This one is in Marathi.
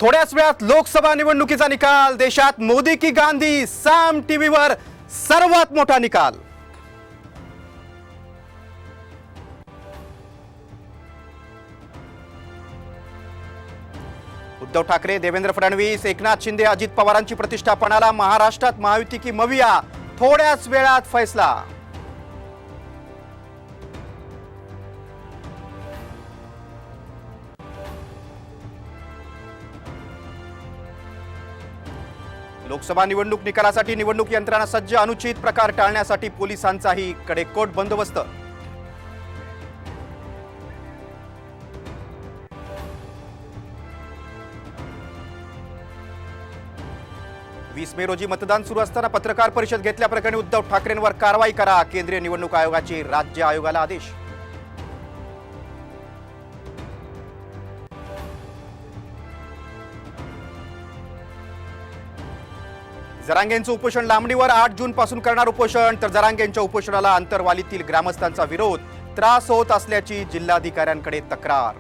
थोड्याच वेळात लोकसभा निवडणुकीचा निकाल। देशात मोदी की गांधी साम टीव्हीवर सर्वात मोठा निकाल। उद्धव ठाकरे, देवेंद्र फडणवीस, एकनाथ शिंदे, अजित पवारांची प्रतिष्ठा पणाला। महाराष्ट्रात महायुती की मविया, थोड्याच वेळात फैसला। लोकसभा निवडणूक निकालासाठी निवडणूक यंत्रणा सज्ज। अनुचित प्रकार टाळण्यासाठी पोलिसांचाही कडेकोट बंदोबस्त। 20 मे रोजी मतदान सुरू असताना पत्रकार परिषद घेतल्याप्रकरणी उद्धव ठाकरेंवर कारवाई करा। केंद्रीय निवडणूक आयोगाची राज्य आयोगाला आदेश। जरांगेंचं उपोषण लांबणीवर। 8 जून पासून करणार उपोषण। तर जरांगेंच्या उपोषणाला अंतरवालीतील ग्रामस्थांचा विरोध। त्रास होत असल्याची जिल्हाधिकाऱ्यांकडे तक्रार।